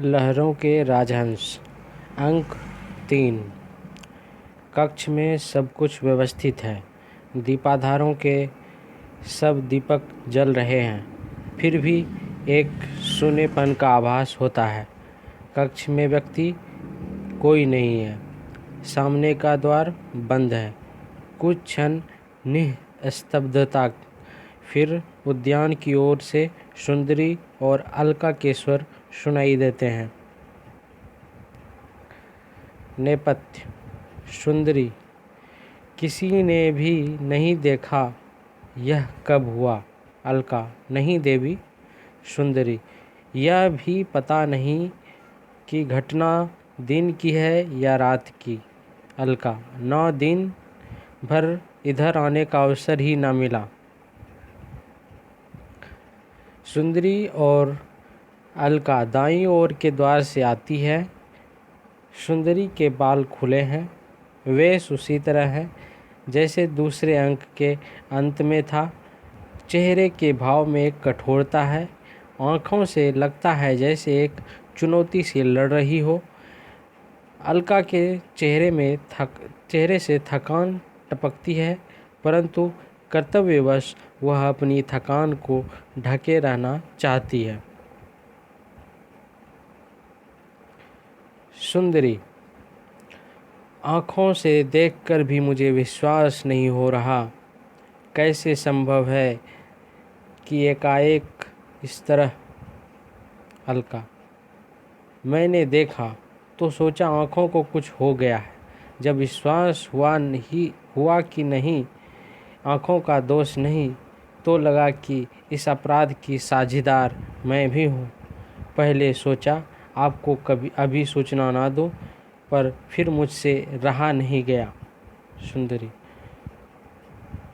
लहरों के राजहंस। अंक 3। कक्ष में सब कुछ व्यवस्थित है। दीपाधारों के सब दीपक जल रहे हैं, फिर भी एक सूनेपन का आभास होता है। कक्ष में व्यक्ति कोई नहीं है। सामने का द्वार बंद है। कुछ क्षण निस्तब्धता, फिर उद्यान की ओर से सुंदरी और अलका के स्वर सुनाई देते हैं। नेपथ्य। सुंदरी। किसी ने भी नहीं देखा। यह कब हुआ? अलका। नहीं देवी। सुंदरी। यह भी पता नहीं कि घटना दिन की है या रात की। अलका। 9 दिन भर इधर आने का अवसर ही न मिला। सुंदरी और अलका दाईं ओर के द्वार से आती है। सुंदरी के बाल खुले हैं। वेश उसी तरह है जैसे दूसरे अंक के अंत में था। चेहरे के भाव में एक कठोरता है। आँखों से लगता है जैसे एक चुनौती से लड़ रही हो। अलका के चेहरे से थकान टपकती है, परंतु कर्तव्यवश वह अपनी थकान को ढके रहना चाहती है। सुंदरी। आँखों से देखकर भी मुझे विश्वास नहीं हो रहा। कैसे संभव है कि एकाएक इस तरह? अलका। मैंने देखा तो सोचा आँखों को कुछ हो गया है। जब विश्वास हुआ कि नहीं, आँखों का दोष नहीं, तो लगा कि इस अपराध की साझीदार मैं भी हूँ। पहले सोचा आपको अभी सूचना ना दूँ, पर फिर मुझसे रहा नहीं गया। सुंदरी।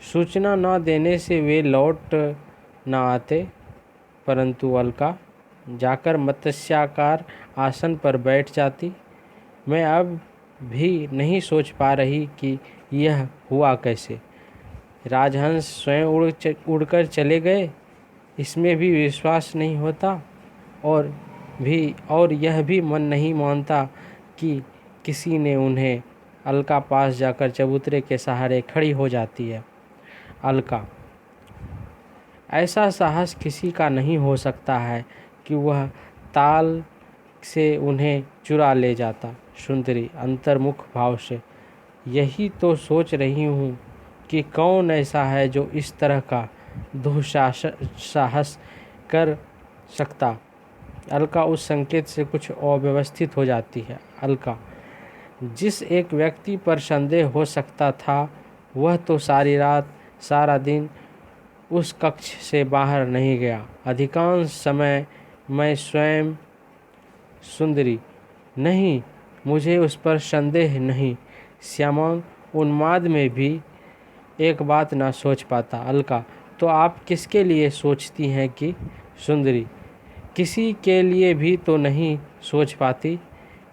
सूचना न देने से वे लौट न आते, परंतु अलका जाकर मत्स्याकार आसन पर बैठ जाती। मैं अब भी नहीं सोच पा रही कि यह हुआ कैसे। राजहंस स्वयं उड़कर चले गए, इसमें भी विश्वास नहीं होता, और यह भी मन नहीं मानता कि किसी ने उन्हें। अलका पास जाकर चबूतरे के सहारे खड़ी हो जाती है। अलका। ऐसा साहस किसी का नहीं हो सकता है कि वह ताल से उन्हें चुरा ले जाता। सुंदरी अंतर्मुख भाव से। यही तो सोच रही हूँ कि कौन ऐसा है जो इस तरह का दुस्साहस कर सकता। अलका उस संकेत से कुछ अव्यवस्थित हो जाती है। अलका। जिस एक व्यक्ति पर संदेह हो सकता था, वह तो सारी रात सारा दिन उस कक्ष से बाहर नहीं गया। अधिकांश समय मैं स्वयं। सुंदरी। नहीं, मुझे उस पर संदेह नहीं। श्यामांग उन्माद में भी एक बात ना सोच पाता। अलका। तो आप किसके लिए सोचती हैं कि? सुंदरी। किसी के लिए भी तो नहीं सोच पाती,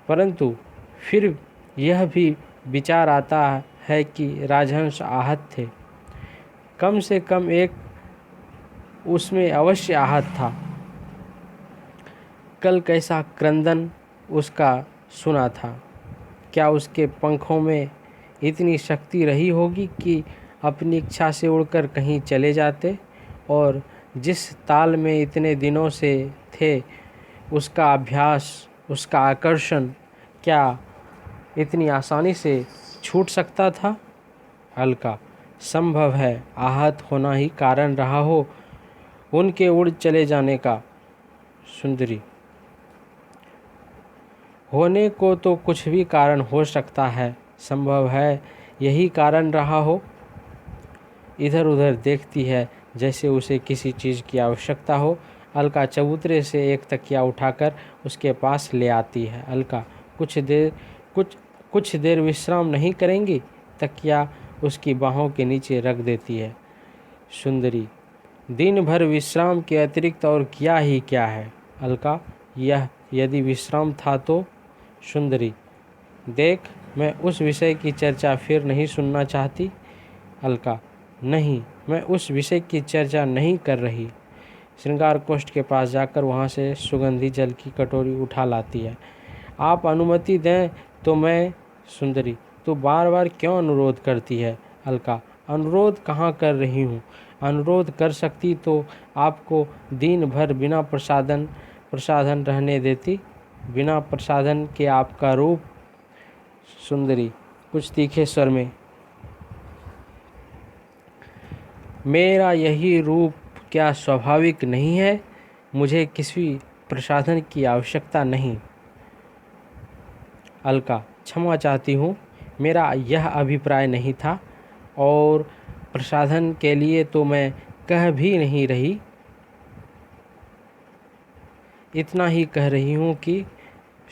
परंतु फिर यह भी विचार आता है कि राजहंस आहत थे। कम से कम एक उसमें अवश्य आहत था। कल कैसा क्रंदन उसका सुना था। क्या उसके पंखों में इतनी शक्ति रही होगी कि अपनी इच्छा से उड़कर कहीं चले जाते, और जिस ताल में इतने दिनों से थे, उसका अभ्यास, उसका आकर्षण क्या इतनी आसानी से छूट सकता था? अलका। संभव है आहत होना ही कारण रहा हो उनके उड़ चले जाने का। सुंदरी। होने को तो कुछ भी कारण हो सकता है। संभव है यही कारण रहा हो। इधर उधर देखती है जैसे उसे किसी चीज़ की आवश्यकता हो। अलका चबूतरे से एक तकिया उठाकर उसके पास ले आती है। अलका। कुछ देर विश्राम नहीं करेंगी? तकिया उसकी बाहों के नीचे रख देती है। सुंदरी। दिन भर विश्राम के अतिरिक्त और किया ही क्या है? अलका। यह यदि विश्राम था तो? सुंदरी। देख, मैं उस विषय की चर्चा फिर नहीं सुनना चाहती। अलका। नहीं, मैं उस विषय की चर्चा नहीं कर रही। श्रृंगार कोष्ठ के पास जाकर वहाँ से सुगंधी जल की कटोरी उठा लाती है। आप अनुमति दें तो मैं। सुंदरी, तू बार बार क्यों अनुरोध करती है? अलका, अनुरोध कहाँ कर रही हूँ। अनुरोध कर सकती तो आपको दिन भर बिना प्रसाधन रहने देती। बिना प्रसाधन के आपका रूप। सुंदरी कुछ तीखे स्वर में, मेरा यही रूप क्या स्वाभाविक नहीं है? मुझे किसी प्रसाधन की आवश्यकता नहीं। अलका, क्षमा चाहती हूँ, मेरा यह अभिप्राय नहीं था, और प्रसाधन के लिए तो मैं कह भी नहीं रही। इतना ही कह रही हूँ कि।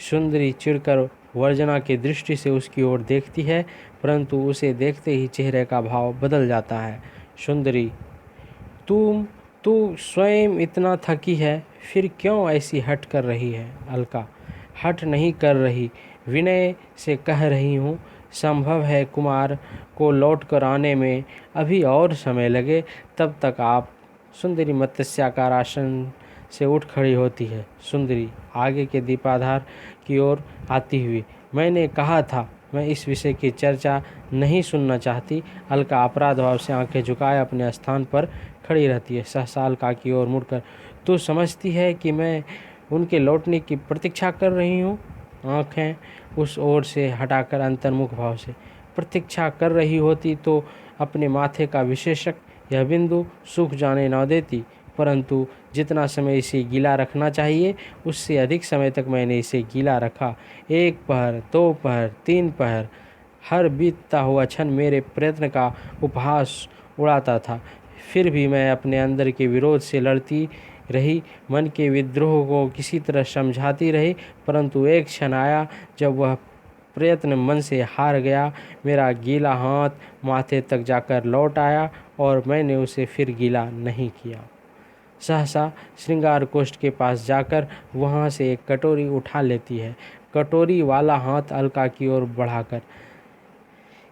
सुंदरी चिढ़कर वर्जना की दृष्टि से उसकी ओर देखती है, परंतु उसे देखते ही चेहरे का भाव बदल जाता है। सुंदरी, तू स्वयं इतना थकी है, फिर क्यों ऐसी हट कर रही है? अलका, हट नहीं कर रही, विनय से कह रही हूँ। संभव है कुमार को लौट कर आने में अभी और समय लगे, तब तक आप। सुंदरी मत्स्याकार आसन से उठ खड़ी होती है। सुंदरी आगे के दीपाधार की ओर आती हुई, मैंने कहा था मैं इस विषय की चर्चा नहीं सुनना चाहती। अलका अपराध भाव से आंखें झुकाए अपने स्थान पर खड़ी रहती है। सहसा अलका की ओर मुड़कर, तू समझती है कि मैं उनके लौटने की प्रतीक्षा कर रही हूँ? आंखें उस ओर से हटाकर अंतर्मुख भाव से, प्रतीक्षा कर रही होती तो अपने माथे का विशेषक यह बिंदु सूख जाने न देती, परंतु जितना समय इसे गीला रखना चाहिए उससे अधिक समय तक मैंने इसे गीला रखा। 1 पहर, 2 पहर, 3 पहर, हर बीतता हुआ क्षण मेरे प्रयत्न का उपहास उड़ाता था। फिर भी मैं अपने अंदर के विरोध से लड़ती रही, मन के विद्रोह को किसी तरह समझाती रही, परंतु एक क्षण आया जब वह प्रयत्न मन से हार गया। मेरा गीला हाथ माथे तक जाकर लौट आया और मैंने उसे फिर गीला नहीं किया। सहसा श्रृंगार कोष्ठ के पास जाकर वहाँ से एक कटोरी उठा लेती है। कटोरी वाला हाथ अलका की ओर बढ़ाकर,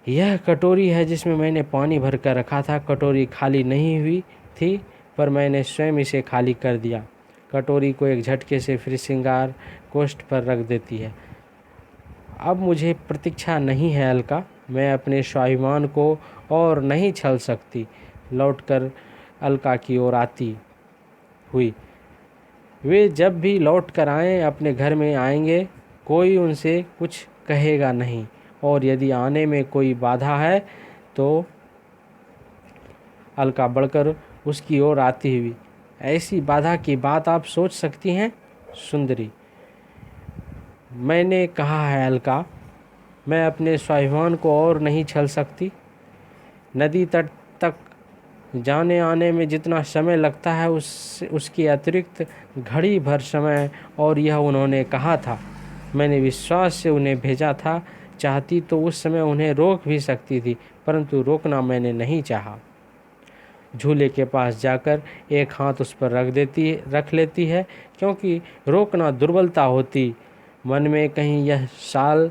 यह कटोरी है जिसमें मैंने पानी भर कर रखा था। कटोरी खाली नहीं हुई थी, पर मैंने स्वयं इसे खाली कर दिया। कटोरी को एक झटके से फिर श्रृंगार कोष्ठ पर रख देती है। अब मुझे प्रतीक्षा नहीं है अलका, मैं अपने स्वाभिमान को और नहीं छल सकती। लौटकर अलका की ओर आती हुई, वे जब भी लौट कर आएँ अपने घर में आएंगे, कोई उनसे कुछ कहेगा नहीं, और यदि आने में कोई बाधा है तो। अलका बढ़कर उसकी ओर आती हुई, ऐसी बाधा की बात आप सोच सकती हैं? सुंदरी, मैंने कहा है अलका, मैं अपने स्वाभिमान को और नहीं छल सकती। नदी तट तक जाने आने में जितना समय लगता है उसके अतिरिक्त घड़ी भर समय, और यह उन्होंने कहा था। मैंने विश्वास से उन्हें भेजा था, चाहती तो उस समय उन्हें रोक भी सकती थी, परंतु रोकना मैंने नहीं चाहा। झूले के पास जाकर एक हाथ उस पर रख लेती है, क्योंकि रोकना दुर्बलता होती। मन में कहीं यह साल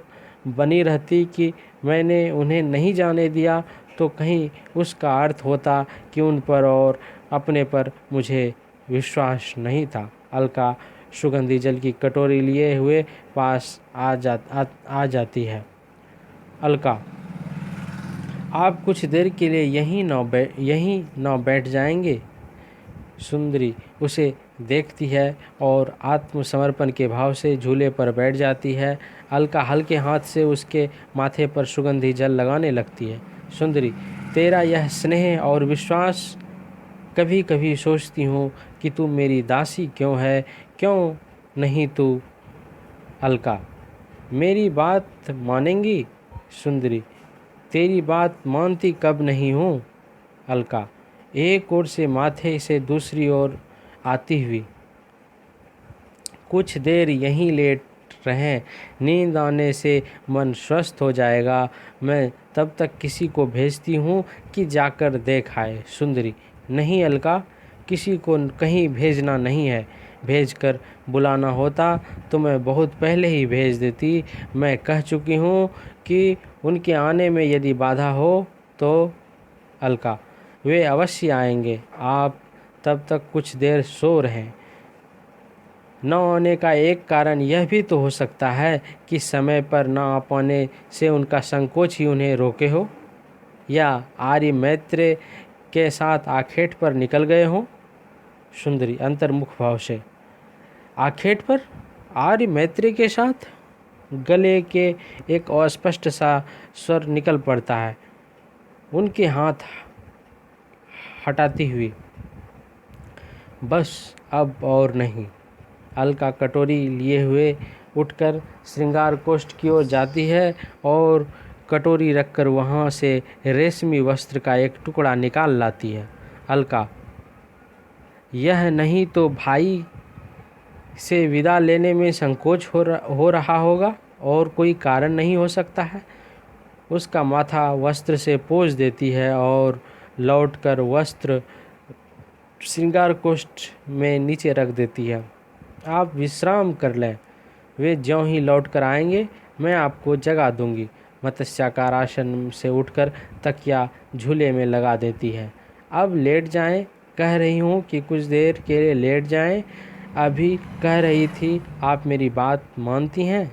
बनी रहती कि मैंने उन्हें नहीं जाने दिया, तो कहीं उसका अर्थ होता कि उन पर और अपने पर मुझे विश्वास नहीं था। अलका सुगंधी जल की कटोरी लिए हुए पास आ जाती है। अलका, आप कुछ देर के लिए यहीं न बैठ जाएंगे? सुंदरी उसे देखती है और आत्मसमर्पण के भाव से झूले पर बैठ जाती है। अलका हल्के हाथ से उसके माथे पर सुगंधी जल लगाने लगती है। सुंदरी, तेरा यह स्नेह और विश्वास, कभी कभी सोचती हूँ कि तू मेरी दासी क्यों है, क्यों नहीं तू। अलका, मेरी बात मानेंगी? सुंदरी, तेरी बात मानती कब नहीं हूँ। अलका एक ओर से माथे से दूसरी ओर आती हुई, कुछ देर यहीं लेट रहें, नींद आने से मन स्वस्थ हो जाएगा। मैं तब तक किसी को भेजती हूँ कि जाकर देख आए। सुंदरी, नहीं अलका, किसी को कहीं भेजना नहीं है। भेजकर बुलाना होता तो मैं बहुत पहले ही भेज देती। मैं कह चुकी हूँ कि उनके आने में यदि बाधा हो तो। अलका, वे अवश्य आएंगे, आप तब तक कुछ देर सो रहें। न आने का एक कारण यह भी तो हो सकता है कि समय पर न आ पाने से उनका संकोच ही उन्हें रोके हो, या आर्य मैत्रेय के साथ आखेट पर निकल गए हों। सुंदरी अंतर्मुख भाव से, आखेट पर आर्य मैत्रेय के साथ? गले के एक अस्पष्ट सा स्वर निकल पड़ता है, उनके हाथ हटाती हुई। बस अब और नहीं। अलका कटोरी लिए हुए उठकर श्रृंगार कोष्ठ की ओर जाती है और कटोरी रखकर वहाँ से रेशमी वस्त्र का एक टुकड़ा निकाल लाती है। अलका, यह नहीं तो भाई से विदा लेने में संकोच हो रहा होगा, और कोई कारण नहीं हो सकता है। उसका माथा वस्त्र से पोंछ देती है और लौटकर वस्त्र श्रृंगार कोष्ठ में नीचे रख देती है। आप विश्राम कर लें, वे ज्यों ही लौट कर आएंगे मैं आपको जगा दूंगी। मत्स्याकार आसन से उठकर तकिया झूले में लगा देती है। अब लेट जाएं, कह रही हूँ कि कुछ देर के लिए लेट जाएं। अभी कह रही थी, आप मेरी बात मानती हैं?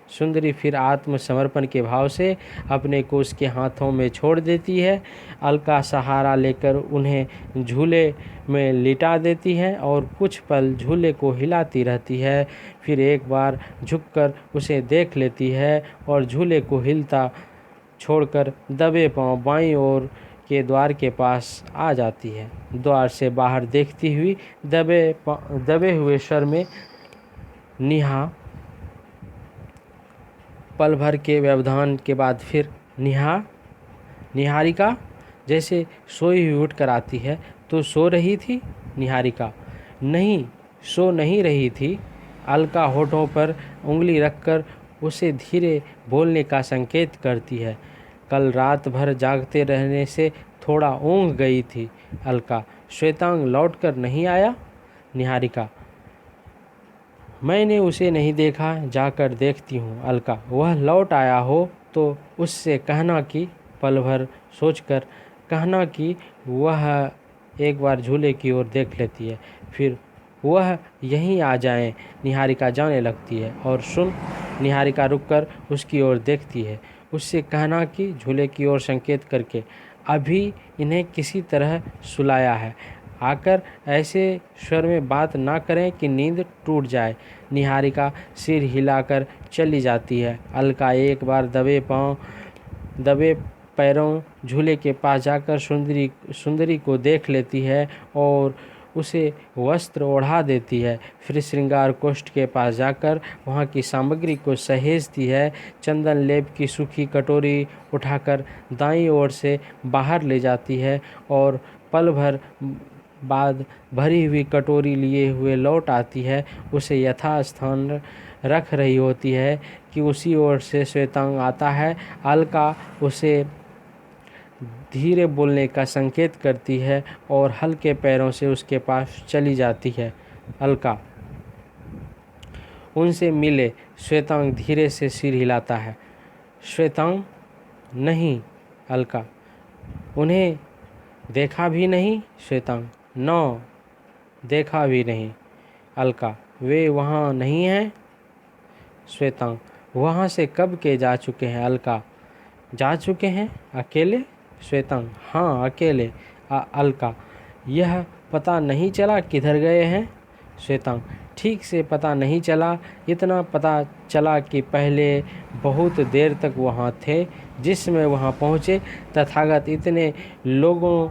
सुंदरी फिर आत्मसमर्पण के भाव से अपने को उसके हाथों में छोड़ देती है। अलका सहारा लेकर उन्हें झूले में लिटा देती है और कुछ पल झूले को हिलाती रहती है। फिर एक बार झुककर उसे देख लेती है और झूले को हिलता छोड़कर दबे पांव बाईं ओर के द्वार के पास आ जाती है। द्वार से बाहर देखती हुई दबे हुए स्वर में, निहा। पल भर के व्यवधान के बाद फिर निहारिका। जैसे सोई हुई उठ कर आती है। तो सो रही थी? निहारिका, नहीं, सो नहीं रही थी। अलका होठों पर उंगली रखकर उसे धीरे बोलने का संकेत करती है। कल रात भर जागते रहने से थोड़ा ऊँघ गई थी। अलका, श्वेतांग लौटकर नहीं आया? निहारिका, मैंने उसे नहीं देखा, जाकर देखती हूँ। अलका, वह लौट आया हो तो उससे कहना कि, पल भर सोचकर कहना कि वह एक बार झूले की ओर देख लेती है, फिर वह यहीं आ जाएं। निहारिका जाने लगती है। और सुन, निहारिका रुककर उसकी ओर देखती है। उससे कहना कि, झूले की ओर संकेत करके, अभी इन्हें किसी तरह सुलाया है, आकर ऐसे स्वर में बात ना करें कि नींद टूट जाए। निहारिका सिर हिलाकर चली जाती है। अलका एक बार दबे पैरों झूले के पास जाकर सुंदरी को देख लेती है और उसे वस्त्र ओढ़ा देती है। फिर श्रृंगार कोष्ठ के पास जाकर वहाँ की सामग्री को सहेजती है। चंदन लेप की सूखी कटोरी उठाकर दाईं ओर से बाहर ले जाती है और पल भर बाद भरी हुई कटोरी लिए हुए लौट आती है। उसे यथास्थान रख रही होती है कि उसी ओर से श्वेतांग आता है। अलका उसे धीरे बोलने का संकेत करती है और हल्के पैरों से उसके पास चली जाती है। अलका, उनसे मिले? श्वेतांग धीरे से सिर हिलाता है। श्वेतांग? नहीं। अलका, उन्हें देखा भी नहीं? श्वेतांग, नो, देखा भी नहीं। अलका, वे वहाँ नहीं हैं? श्वेतांग, वहाँ से कब के जा चुके हैं? अलका, जा चुके हैं? अकेले? श्वेतांग, हाँ, अकेले। अलका, यह पता नहीं चला किधर गए हैं? श्वेतांग, ठीक से पता नहीं चला, इतना पता चला कि पहले बहुत देर तक वहाँ थे। जिसमें वहाँ पहुँचे तथागत इतने लोगों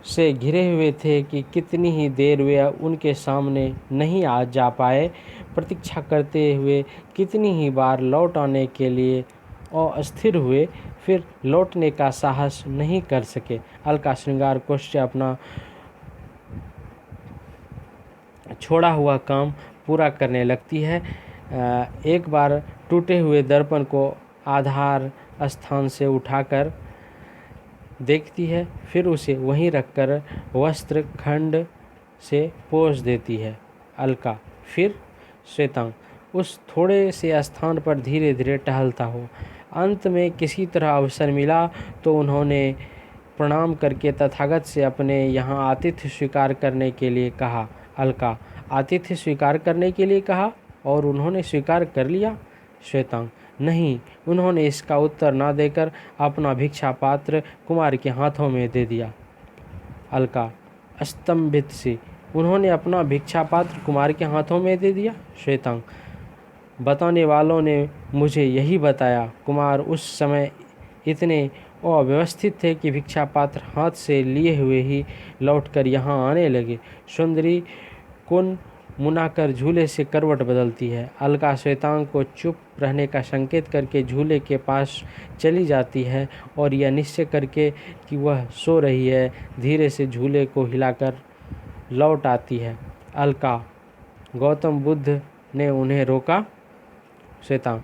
से घिरे हुए थे कि कितनी ही देर वे उनके सामने नहीं आ जा पाए। प्रतीक्षा करते हुए कितनी ही बार लौट आने के लिए अस्थिर हुए, फिर लौटने का साहस नहीं कर सके। अलका श्रृंगार कोष्ठ से अपना छोड़ा हुआ काम पूरा करने लगती है। एक बार टूटे हुए दर्पण को आधार स्थान से उठाकर देखती है, फिर उसे वहीं रखकर वस्त्र खंड से पोंछ देती है। अलका, फिर? श्वेतांग, उस थोड़े से स्थान पर धीरे धीरे टहलता हो। अंत में किसी तरह अवसर मिला तो उन्होंने प्रणाम करके तथागत से अपने यहाँ आतिथ्य स्वीकार करने के लिए कहा। अलका, आतिथ्य स्वीकार करने के लिए कहा और उन्होंने स्वीकार कर लिया? श्वेतांग, नहीं, उन्होंने इसका उत्तर न देकर अपना भिक्षा पात्र कुमार के हाथों में दे दिया। अलका, स्तंभित सी, उन्होंने अपना भिक्षा पात्र कुमार के हाथों में दे दिया? श्वेतांग, बताने वालों ने मुझे यही बताया। कुमार उस समय इतने अव्यवस्थित थे कि भिक्षा पात्र हाथ से लिए हुए ही लौटकर यहाँ आने लगे। सुंदरी कुन मुनाकर झूले से करवट बदलती है। अलका श्वेतांग को चुप रहने का संकेत करके झूले के पास चली जाती है और यह निश्चय करके कि वह सो रही है, धीरे से झूले को हिलाकर लौट आती है। अलका, गौतम बुद्ध ने उन्हें रोका? श्वेतांग,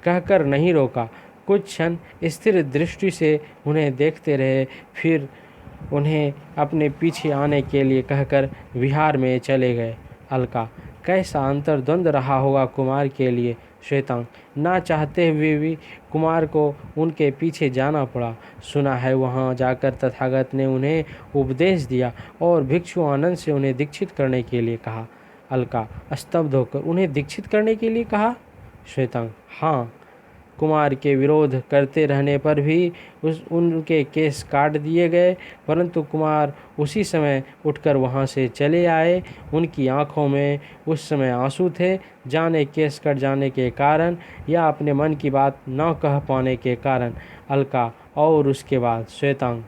कहकर नहीं रोका। कुछ क्षण स्थिर दृष्टि से उन्हें देखते रहे, फिर उन्हें अपने पीछे आने के लिए कहकर विहार में चले गए। अलका, कैसा अंतर्द्वंद रहा होगा कुमार के लिए। श्वेतांग, ना चाहते हुए भी कुमार को उनके पीछे जाना पड़ा। सुना है वहाँ जाकर तथागत ने उन्हें उपदेश दिया और भिक्षु आनंद से उन्हें दीक्षित करने के लिए कहा। अलका, स्तब्ध होकर, उन्हें दीक्षित करने के लिए कहा? श्वेतांग, हाँ, कुमार के विरोध करते रहने पर भी उनके केस काट दिए गए, परंतु कुमार उसी समय उठकर वहाँ से चले आए। उनकी आंखों में उस समय आंसू थे, जाने केस कट जाने के कारण या अपने मन की बात न कह पाने के कारण। अलका, और उसके बाद? श्वेतांग,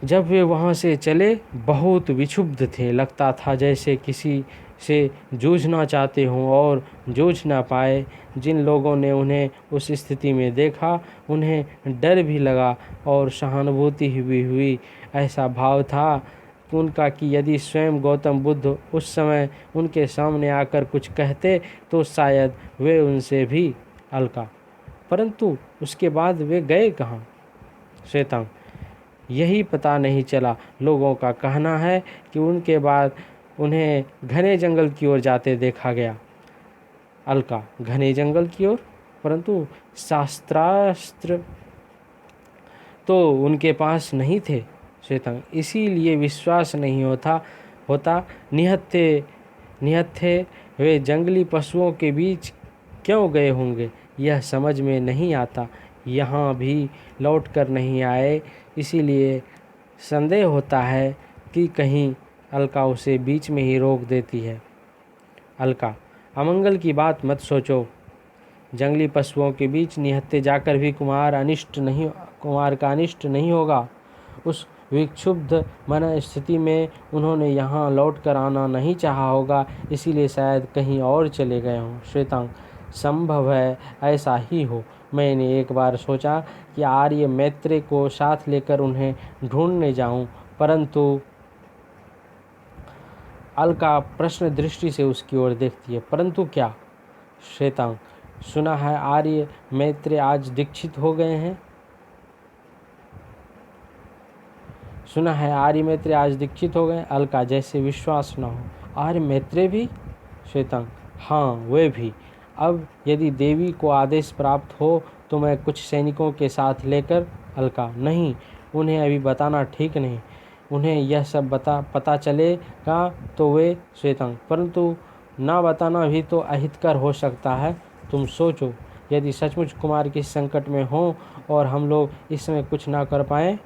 जब वे वहाँ से चले बहुत विक्षुब्ध थे, लगता था जैसे किसी से जूझना चाहते हों और जूझ ना पाए। जिन लोगों ने उन्हें उस स्थिति में देखा उन्हें डर भी लगा और सहानुभूति भी हुई। ऐसा भाव था उनका कि यदि स्वयं गौतम बुद्ध उस समय उनके सामने आकर कुछ कहते तो शायद वे उनसे भी। अलका, परंतु उसके बाद वे गए कहाँ? श्वेतांग, यही पता नहीं चला। लोगों का कहना है कि उनके बाद उन्हें घने जंगल की ओर जाते देखा गया। अलका, घने जंगल की ओर? परंतु शास्त्रास्त्र तो उनके पास नहीं थे। श्वेतांग, इसीलिए विश्वास नहीं होता। निहत्थे वे जंगली पशुओं के बीच क्यों गए होंगे, यह समझ में नहीं आता। यहाँ भी लौट कर नहीं आए, इसीलिए संदेह होता है कि कहीं। अलका उसे बीच में ही रोक देती है। अलका, अमंगल की बात मत सोचो। जंगली पशुओं के बीच निहत्थे जाकर भी कुमार का अनिष्ट नहीं होगा। उस विक्षुब्ध मन स्थिति में उन्होंने यहाँ लौट कर आना नहीं चाहा होगा, इसीलिए शायद कहीं और चले गए हों। श्वेतांग, संभव है ऐसा ही हो। मैंने एक बार सोचा कि आर्य मैत्रेय को साथ लेकर उन्हें ढूंढने जाऊं, परंतु। अलका प्रश्न दृष्टि से उसकी ओर देखती है। परंतु क्या? श्वेतांग, सुना है आर्य मैत्रेय आज दीक्षित हो गए हैं। सुना है आर्य मैत्रेय आज दीक्षित हो गए। अलका, जैसे विश्वास न हो। आर्य मैत्रेय भी? श्वेतांग, हाँ, वे भी। अब यदि देवी को आदेश प्राप्त हो तो मैं कुछ सैनिकों के साथ लेकर। अलका, नहीं, उन्हें अभी बताना ठीक नहीं। उन्हें यह सब पता चलेगा तो वे। श्वेतांग, परंतु ना बताना भी तो अहितकर हो सकता है। तुम सोचो, यदि सचमुच कुमार किस संकट में हो और हम लोग इस समय कुछ ना कर पाएँ।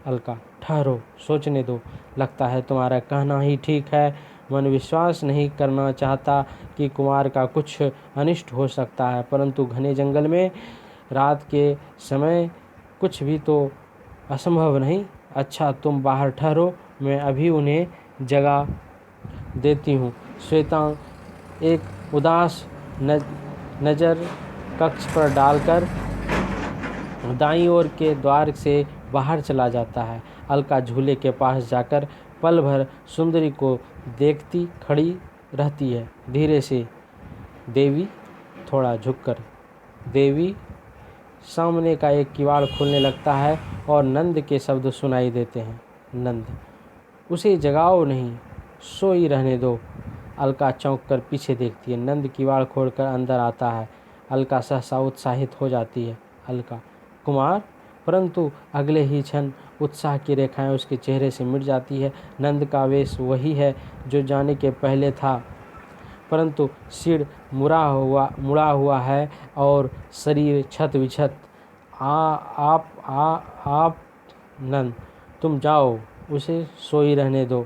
अलका, ठहरो, सोचने दो। लगता है तुम्हारा कहना ही ठीक है। मन विश्वास नहीं करना चाहता कि कुमार का कुछ अनिष्ट हो सकता है, परंतु घने जंगल में रात के समय कुछ भी तो असंभव नहीं। अच्छा, तुम बाहर ठहरो, मैं अभी उन्हें जगा देती हूँ। श्वेतांग एक उदास नज़र कक्ष पर डालकर दाईं ओर के द्वार से बाहर चला जाता है। अलका झूले के पास जाकर पल भर सुंदरी को देखती खड़ी रहती है। धीरे से देवी, थोड़ा झुककर। देवी, सामने का एक किवाड़ खुलने लगता है और नंद के शब्द सुनाई देते हैं। नंद, उसे जगाओ नहीं, सोई रहने दो। अलका चौंक कर पीछे देखती है। नंद किवाड़ खोलकर अंदर आता है। अलका सहसा उत्साहित हो जाती है। अलका, कुमार, परंतु अगले ही क्षण उत्साह की रेखाएं उसके चेहरे से मिट जाती है। नंद का वेश वही है जो जाने के पहले था, परंतु सिर मुड़ा हुआ है और शरीर छत विछत। आप नंद, तुम जाओ, उसे सोई रहने दो।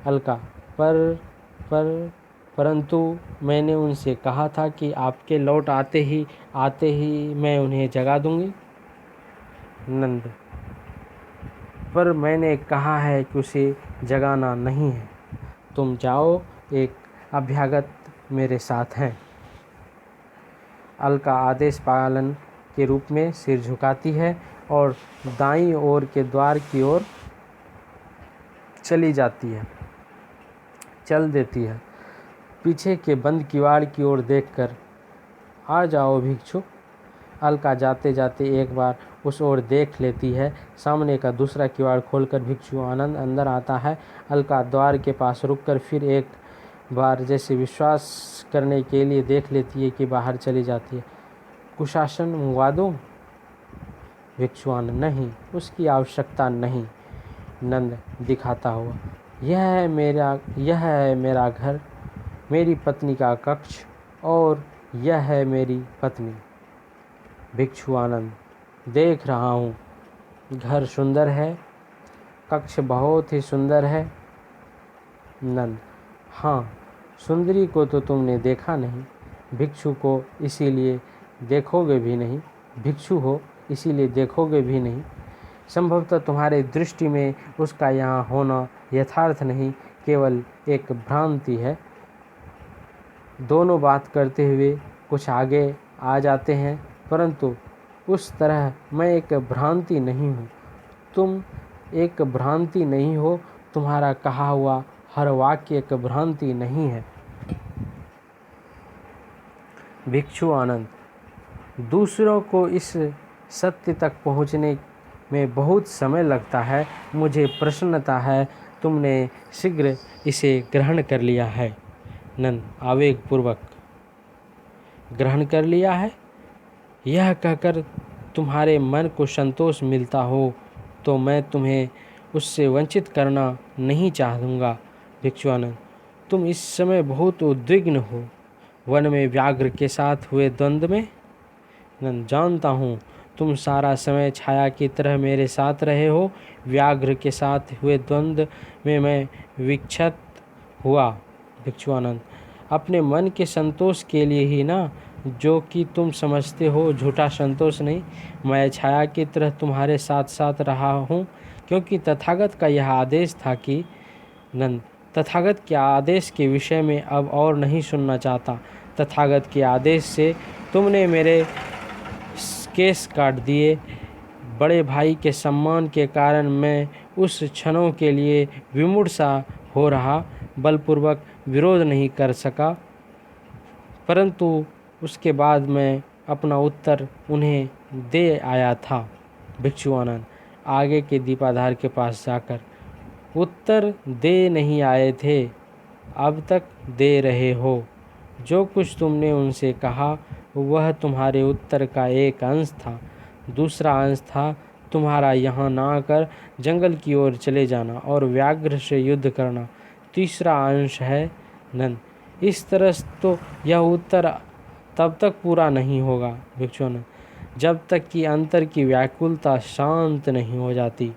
अलका, परंतु मैंने उनसे कहा था कि आपके लौट आते ही मैं उन्हें जगा दूंगी। नंद, पर मैंने कहा है कि उसे जगाना नहीं है। तुम जाओ, एक अभ्यागत मेरे साथ हैं। अलका आदेश पालन के रूप में सिर झुकाती है और दाईं ओर के द्वार की ओर चल देती है। पीछे के बंद किवाड़ की ओर देखकर, आ जाओ भिक्षु। अलका जाते जाते एक बार उस ओर देख लेती है। सामने का दूसरा किवाड़ खोलकर भिक्षु आनंद अंदर आता है। अलका द्वार के पास रुककर फिर एक बार जैसे विश्वास करने के लिए देख लेती है कि बाहर चली जाती है। कुशासन मंगवा दूं? भिक्षु आनंद, नहीं, उसकी आवश्यकता नहीं। नंद दिखाता हुआ, यह है मेरा घर, मेरी पत्नी का कक्ष, और यह है मेरी पत्नी। भिक्षु आनंद, देख रहा हूँ, घर सुंदर है, कक्ष बहुत ही सुंदर है। नंद, हाँ, सुंदरी को तो तुमने देखा नहीं, भिक्षु को इसीलिए देखोगे भी नहीं, भिक्षु हो इसीलिए देखोगे भी नहीं। संभवतः तुम्हारे दृष्टि में उसका यहाँ होना यथार्थ नहीं, केवल एक भ्रांति है। दोनों बात करते हुए कुछ आगे आ जाते हैं, परंतु उस तरह मैं एक भ्रांति नहीं हूँ, तुम एक भ्रांति नहीं हो, तुम्हारा कहा हुआ हर वाक्य एक भ्रांति नहीं है। भिक्षु आनंद, दूसरों को इस सत्य तक पहुँचने में बहुत समय लगता है, मुझे प्रसन्नता है तुमने शीघ्र इसे ग्रहण कर लिया है। नंद आवेगपूर्वक, ग्रहण कर लिया है? यह कहकर तुम्हारे मन को संतोष मिलता हो तो मैं तुम्हें उससे वंचित करना नहीं चाहूँगा। भिक्षु आनंद, तुम इस समय बहुत उद्विग्न हो, वन में व्याघ्र के साथ हुए द्वंद्व में। नंद, जानता हूँ, तुम सारा समय छाया की तरह मेरे साथ रहे हो, व्याघ्र के साथ हुए द्वंद्व में मैं विक्षत हुआ। भिक्षु आनंद, अपने मन के संतोष के लिए ही ना, जो कि तुम समझते हो झूठा संतोष नहीं। मैं छाया की तरह तुम्हारे साथ साथ रहा हूँ क्योंकि तथागत का यह आदेश था कि। नंद, तथागत के आदेश के विषय में अब और नहीं सुनना चाहता। तथागत के आदेश से तुमने मेरे केस काट दिए। बड़े भाई के सम्मान के कारण मैं उस क्षणों के लिए विमूढ़ सा हो रहा, बलपूर्वक विरोध नहीं कर सका, परंतु उसके बाद मैं अपना उत्तर उन्हें दे आया था। भिक्षु आनंद आगे के दीपाधार के पास जाकर, उत्तर दे नहीं आए थे, अब तक दे रहे हो। जो कुछ तुमने उनसे कहा वह तुम्हारे उत्तर का एक अंश था। दूसरा अंश था तुम्हारा यहाँ ना आकर जंगल की ओर चले जाना और व्याघ्र से युद्ध करना। तीसरा अंश है। नंद, इस तरह तो यह उत्तर तब तक पूरा नहीं होगा भिक्षु आनंद, जब तक कि अंतर की व्याकुलता शांत नहीं हो जाती।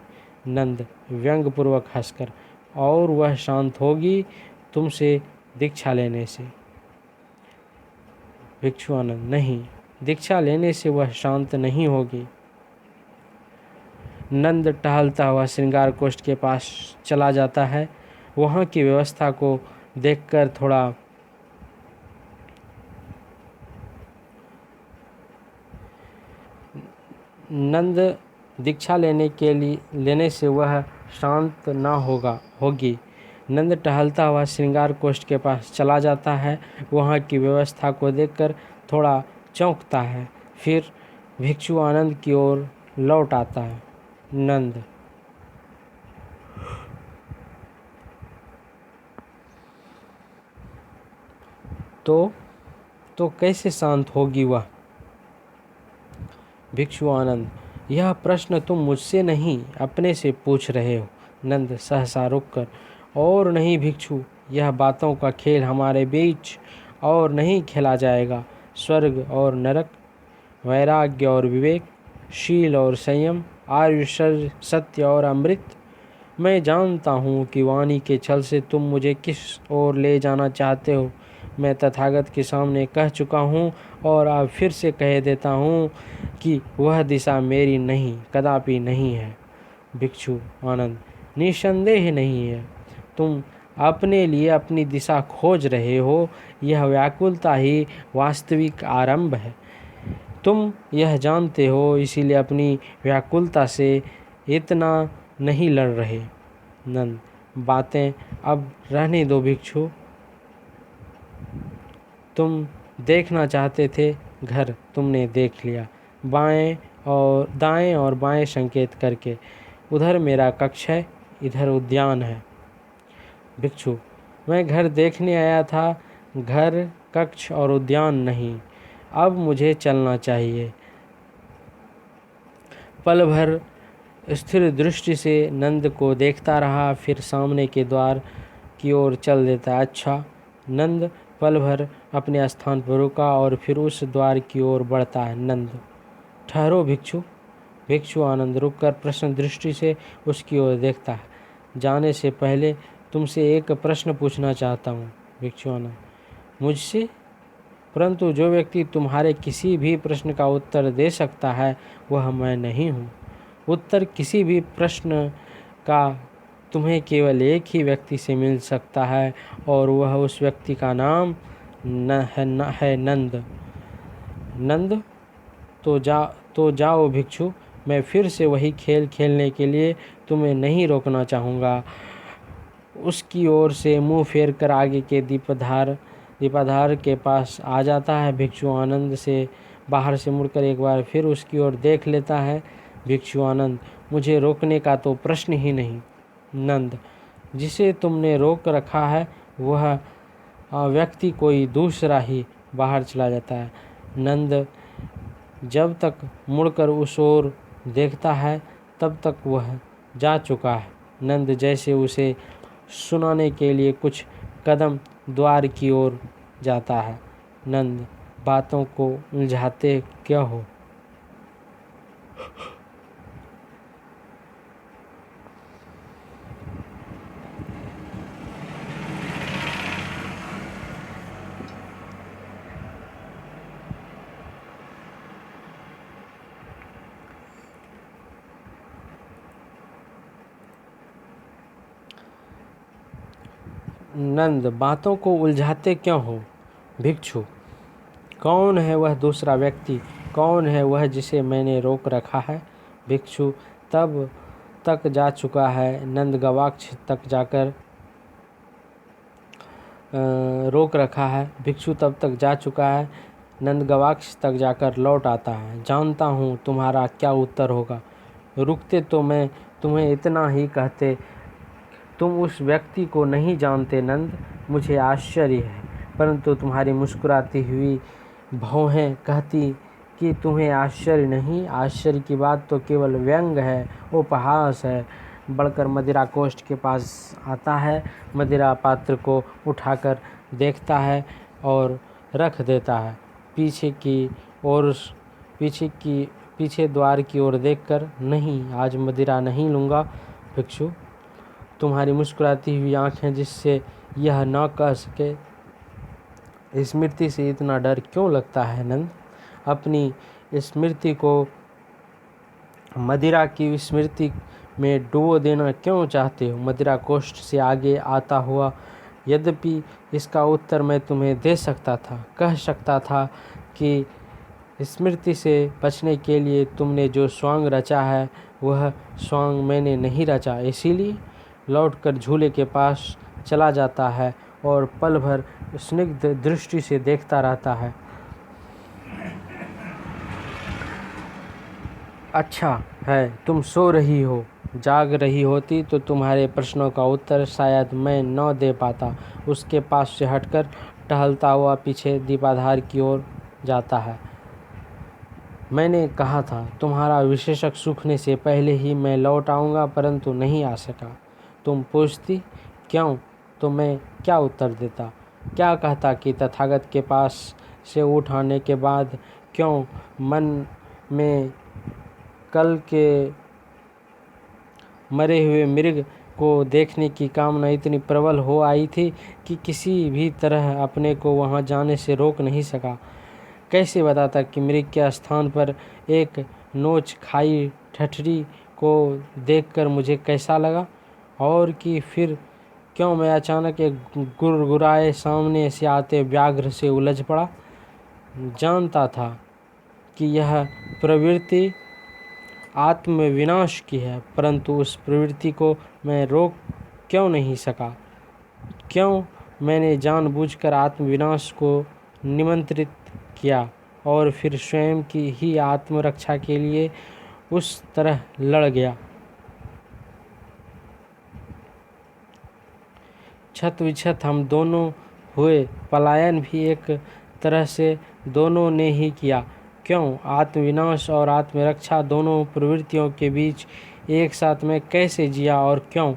नंद व्यंग्यपूर्वक हंसकर, और वह शांत होगी तुमसे दीक्षा लेने से। भिक्षु आनंद, नहीं, दीक्षा लेने से वह शांत नहीं होगी। नंद टहलता हुआ श्रृंगार कोष्ठ के पास चला जाता है। वहाँ की व्यवस्था को देखकर थोड़ा नंद दीक्षा लेने से वह शांत ना होगी। नंद टहलता हुआ श्रृंगार कोष्ठ के पास चला जाता है। वहाँ की व्यवस्था को देखकर थोड़ा चौंकता है, फिर भिक्षु आनंद की ओर लौट आता है। नंद, तो कैसे शांत होगी वह? भिक्षु आनंद, यह प्रश्न तुम मुझसे नहीं अपने से पूछ रहे हो। नंद सहसा रुककर, और नहीं भिक्षु, यह बातों का खेल हमारे बीच और नहीं खेला जाएगा। स्वर्ग और नरक, वैराग्य और विवेक, शील और संयम, आयुष्य, सत्य और अमृत, मैं जानता हूँ कि वाणी के छल से तुम मुझे किस ओर ले जाना चाहते हो। मैं तथागत के सामने कह चुका हूँ और अब फिर से कह देता हूँ कि वह दिशा मेरी नहीं, कदापि नहीं है। भिक्षु आनंद, निसंदेह नहीं है। तुम अपने लिए अपनी दिशा खोज रहे हो। यह व्याकुलता ही वास्तविक आरंभ है। तुम यह जानते हो, इसीलिए अपनी व्याकुलता से इतना नहीं लड़ रहे। नंद, बातें अब रहने दो भिक्षु। तुम देखना चाहते थे घर, तुमने देख लिया। दाएं और बाएं संकेत करके। उधर मेरा कक्ष है, इधर उद्यान है। भिक्षु, मैं घर देखने आया था, घर, कक्ष और उद्यान नहीं। अब मुझे चलना चाहिए। पल भर स्थिर दृष्टि से नंद को देखता रहा, फिर सामने के द्वार की ओर चल देता। अच्छा। नंद पल भर अपने स्थान पर रुका और फिर उस द्वार की ओर बढ़ता है। नंद, ठहरो भिक्षु। भिक्षु आनंद रुककर प्रश्न दृष्टि से उसकी ओर देखता है। जाने से पहले तुमसे एक प्रश्न पूछना चाहता हूँ। भिक्षु आनंद, मुझसे? परंतु जो व्यक्ति तुम्हारे किसी भी प्रश्न का उत्तर दे सकता है वह मैं नहीं हूँ। उत्तर किसी भी प्रश्न का तुम्हें केवल एक ही व्यक्ति से मिल सकता है और वह उस व्यक्ति का नाम है नंद। नंद, तो जाओ भिक्षु। मैं फिर से वही खेल खेलने के लिए तुम्हें नहीं रोकना चाहूँगा। उसकी ओर से मुंह फेर कर आगे के दीपाधार के पास आ जाता है। भिक्षु आनंद से बाहर से मुड़कर एक बार फिर उसकी ओर देख लेता है। भिक्षु आनंद, मुझे रोकने का तो प्रश्न ही नहीं। नंद, जिसे तुमने रोक रखा है वह व्यक्ति कोई दूसरा ही बाहर चला जाता है। नंद जब तक मुड़कर उस ओर देखता है तब तक वह जा चुका है। नंद जैसे उसे सुनाने के लिए कुछ कदम द्वार की ओर जाता है। नंद, बातों को उलझाते क्या हो? नंद, बातों को उलझाते क्यों हो? भिक्षु, कौन है वह दूसरा व्यक्ति? कौन है वह जिसे मैंने रोक रखा है? भिक्षु तब तक जा चुका है। नंद गवाक्ष तक जाकर रोक रखा है। भिक्षु तब तक जा चुका है। नंद गवाक्ष तक जाकर लौट आता है। जानता हूँ तुम्हारा क्या उत्तर होगा। रुकते तो मैं तुम्हें इतना ही कहते, तुम उस व्यक्ति को नहीं जानते नंद। मुझे आश्चर्य है, परंतु तुम्हारी मुस्कुराती हुई भौहें कहती कि तुम्हें आश्चर्य नहीं। आश्चर्य की बात तो केवल व्यंग है, उपहास है। बढ़कर मदिरा कोष्ठ के पास आता है, मदिरा पात्र को उठाकर देखता है और रख देता है। पीछे द्वार की ओर देखकर, नहीं, आज मदिरा नहीं लूँगा। भिक्षु, तुम्हारी मुस्कुराती हुई आँखें जिससे यह न कह सके, स्मृति से इतना डर क्यों लगता है नंद? अपनी स्मृति को मदिरा की स्मृति में डुबो देना क्यों चाहते हो? मदिरा कोष्ठ से आगे आता हुआ, यद्यपि इसका उत्तर मैं तुम्हें दे सकता था, कह सकता था कि स्मृति से बचने के लिए तुमने जो स्वांग रचा है वह स्वांग मैंने नहीं रचा। इसीलिए लौटकर झूले के पास चला जाता है और पल भर स्निग्ध दृष्टि से देखता रहता है। अच्छा है तुम सो रही हो। जाग रही होती तो तुम्हारे प्रश्नों का उत्तर शायद मैं न दे पाता। उसके पास से हटकर टहलता हुआ पीछे दीपाधार की ओर जाता है। मैंने कहा था तुम्हारा विशेषक सूखने से पहले ही मैं लौट आऊँगा, परंतु नहीं आ सका। तुम पूछती क्यों, तो मैं क्या उत्तर देता? क्या कहता कि तथागत के पास से उठ आने के बाद क्यों मन में कल के मरे हुए मृग को देखने की कामना इतनी प्रबल हो आई थी कि किसी भी तरह अपने को वहां जाने से रोक नहीं सका। कैसे बताता कि मृग के स्थान पर एक नोच खाई ठठरी को देखकर मुझे कैसा लगा, और कि फिर क्यों मैं अचानक एक गुरगुराए सामने से आते व्याघ्र से उलझ पड़ा। जानता था कि यह प्रवृत्ति आत्मविनाश की है, परंतु उस प्रवृत्ति को मैं रोक क्यों नहीं सका? क्यों मैंने जानबूझकर आत्मविनाश को निमंत्रित किया और फिर स्वयं की ही आत्मरक्षा के लिए उस तरह लड़ गया। छत विछत हम दोनों हुए, पलायन भी एक तरह से दोनों ने ही किया। क्यों आत्मविनाश और आत्मरक्षा दोनों प्रवृत्तियों के बीच एक साथ में कैसे जिया, और क्यों?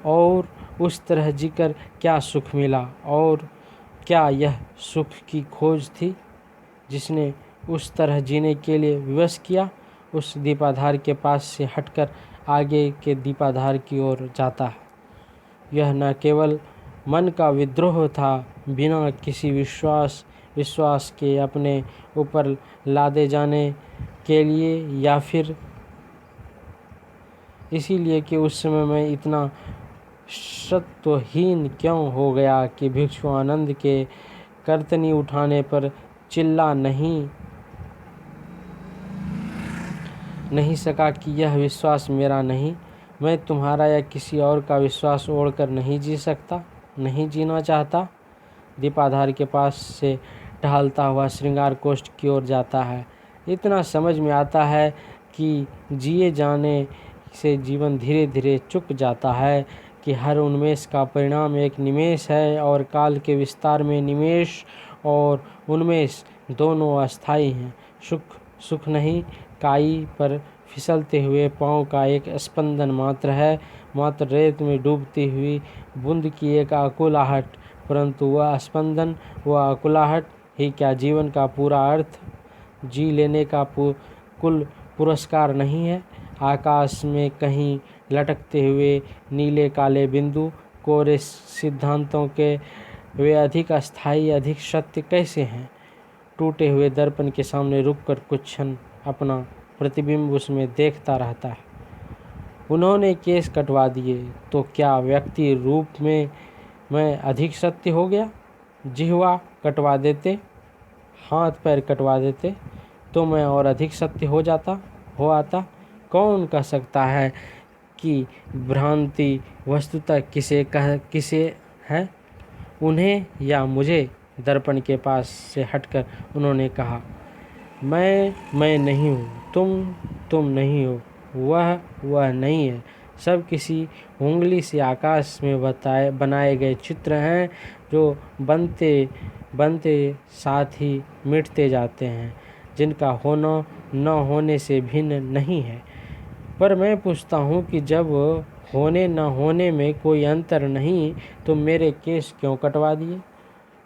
और उस तरह जीकर क्या सुख मिला? और क्या यह सुख की खोज थी जिसने उस तरह जीने के लिए विवश किया? उस दीपाधार के पास से हटकर आगे के दीपाधार की ओर जाता है। यह न केवल मन का विद्रोह था, बिना किसी विश्वास के अपने ऊपर लादे जाने के लिए, या फिर इसीलिए कि उस समय मैं इतना सत्वहीन क्यों हो गया कि भिक्षु आनंद के कर्तनी उठाने पर चिल्ला नहीं सका कि यह विश्वास मेरा नहीं, मैं तुम्हारा या किसी और का विश्वास ओढ़कर नहीं जी सकता, नहीं जीना चाहता। दीपाधार के पास से टहलता हुआ श्रृंगार कोष्ठ की ओर जाता है। इतना समझ में आता है कि जिए जाने से जीवन धीरे धीरे चुक जाता है, कि हर उन्मेष का परिणाम एक निमेष है, और काल के विस्तार में निमेष और उन्मेष दोनों अस्थायी हैं। सुख नहीं, काई पर फिसलते हुए पाँव का एक स्पंदन मात्र है, मात्र रेत में डूबती हुई बूंद की एक आकुलाहट, परंतु वह स्पंदन, वह आकुलाहट ही क्या जीवन का पूरा अर्थ, जी लेने का कुल पुरस्कार नहीं है? आकाश में कहीं लटकते हुए नीले काले बिंदु, कोरे सिद्धांतों के वे अधिक अस्थायी, अधिक सत्य कैसे हैं? टूटे हुए दर्पण के सामने रुककर कुछ क्षण अपना प्रतिबिंब उसमें देखता रहता है। उन्होंने केस कटवा दिए तो क्या व्यक्ति रूप में मैं अधिक सत्य हो गया? जिह्वा कटवा देते, हाथ पैर कटवा देते तो मैं और अधिक सत्य हो आता। कौन कह सकता है कि भ्रांति वस्तुतः किसे है, उन्हें या मुझे? दर्पण के पास से हटकर उन्होंने कहा, मैं नहीं हूँ, तुम नहीं हो, वह नहीं है। सब किसी उंगली से आकाश में बनाए गए चित्र हैं, जो बनते साथ ही मिटते जाते हैं, जिनका होना न होने से भिन्न नहीं है। पर मैं पूछता हूँ कि जब होने न होने में कोई अंतर नहीं, तो मेरे केस क्यों कटवा दिए?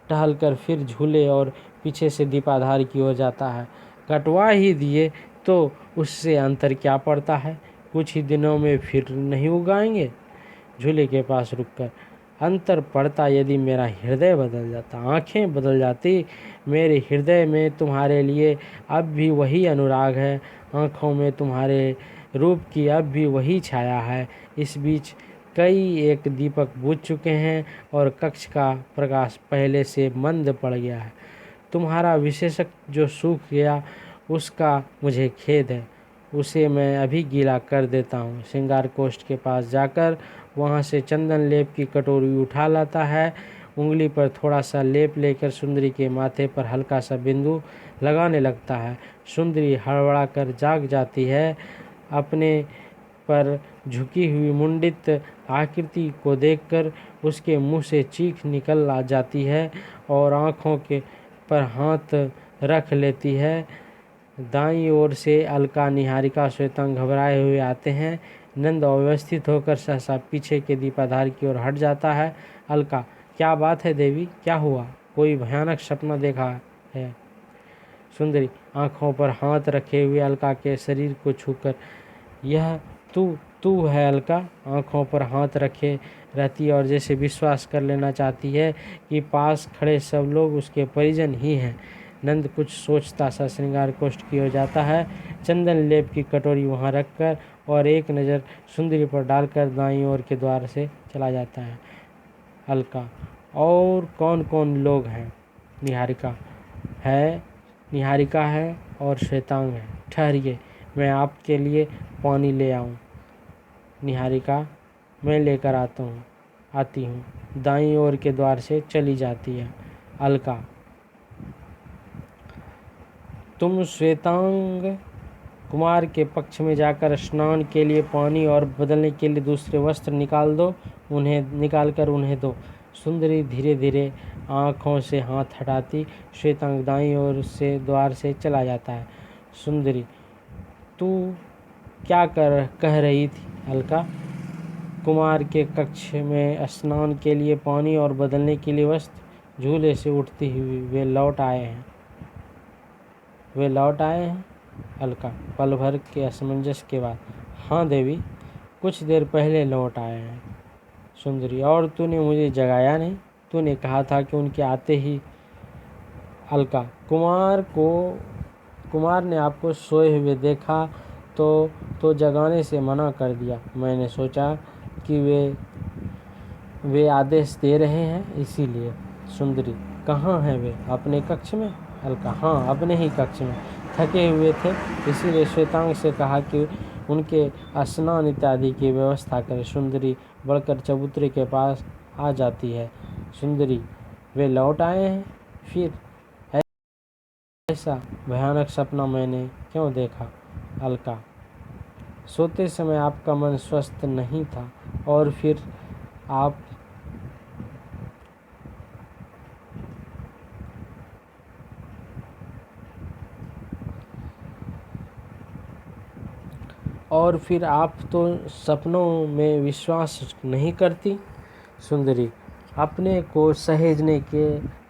टहलकर फिर झूले और पीछे से दीपाधार की ओर जाता है। कटवा ही दिए तो उससे अंतर क्या पड़ता है? कुछ ही दिनों में फिर नहीं उगाएंगे। झूले के पास रुककर, अंतर पड़ता यदि मेरा हृदय बदल जाता, आंखें बदल जाती। मेरे हृदय में तुम्हारे लिए अब भी वही अनुराग है, आँखों में तुम्हारे रूप की अब भी वही छाया है। इस बीच कई एक दीपक बुझ चुके हैं और कक्ष का प्रकाश पहले से मंद पड़ गया है। तुम्हारा विशेषक जो सूख गया उसका मुझे खेद है, उसे मैं अभी गीला कर देता हूँ। श्रृंगार कोष्ठ के पास जाकर वहाँ से चंदन लेप की कटोरी उठा लाता है, उंगली पर थोड़ा सा लेप लेकर सुंदरी के माथे पर हल्का सा बिंदु लगाने लगता है। सुंदरी हड़बड़ा कर जाग जाती है। अपने पर झुकी हुई मुंडित आकृति को देखकर उसके मुंह से चीख निकल आ जाती है और आँखों के पर हाथ रख लेती है। दाईं ओर से अलका, निहारिका, श्वेतांग घबराए हुए आते हैं। नंद अव्यवस्थित होकर सहसा पीछे के दीपाधार की ओर हट जाता है। अलका, क्या बात है देवी, क्या हुआ? कोई भयानक सपना देखा है? सुंदरी आंखों पर हाथ रखे हुए अलका के शरीर को छूकर, यह तू तू है अलका? आंखों पर हाथ रखे रहती है और जैसे विश्वास कर लेना चाहती है कि पास खड़े सब लोग उसके परिजन ही हैं। नंद कुछ सोचता सा श्रृंगार कोष्ठ की ओर जाता है। चंदन लेप की कटोरी वहां रखकर और एक नज़र सुंदरी पर डालकर दाईं ओर के द्वार से चला जाता है। अलका, और कौन कौन लोग हैं? निहारिका है और श्वेतांग है। ठहरिए, मैं आपके लिए पानी ले आऊं। निहारिका, मैं लेकर आती हूँ। दाईं ओर के द्वार से चली जाती है। अलका, तुम श्वेतांग कुमार के पक्ष में जाकर स्नान के लिए पानी और बदलने के लिए दूसरे वस्त्र निकाल कर उन्हें दो। सुंदरी धीरे धीरे आँखों से हाथ हटाती श्वेतांग दाईं ओर से द्वार से चला जाता है। सुंदरी, तू क्या कह रही थी अलका? कुमार के कक्ष में स्नान के लिए पानी और बदलने के लिए वस्त्र। झूले से उठती हुई वे लौट आए हैं। अलका पल भर के असमंजस के बाद, हाँ देवी, कुछ देर पहले लौट आए हैं। सुंदरी, और तूने मुझे जगाया नहीं? तूने कहा था कि उनके आते ही। अलका, कुमार ने आपको सोए हुए देखा तो जगाने से मना कर दिया। मैंने सोचा कि वे आदेश दे रहे हैं, इसीलिए। सुंदरी, कहाँ हैं वे? अपने कक्ष में? अलका, हाँ, अपने ही कक्ष में। थके हुए थे, इसीलिए श्वेतांग से कहा कि उनके स्नान इत्यादि की व्यवस्था करें। सुंदरी बढ़कर चबूतरे के पास आ जाती है। सुंदरी, वे लौट आए हैं? फिर ऐसा भयानक सपना मैंने क्यों देखा? अलका, सोते समय आपका मन स्वस्थ नहीं था और फिर आप तो सपनों में विश्वास नहीं करती। सुंदरी, अपने को सहेजने के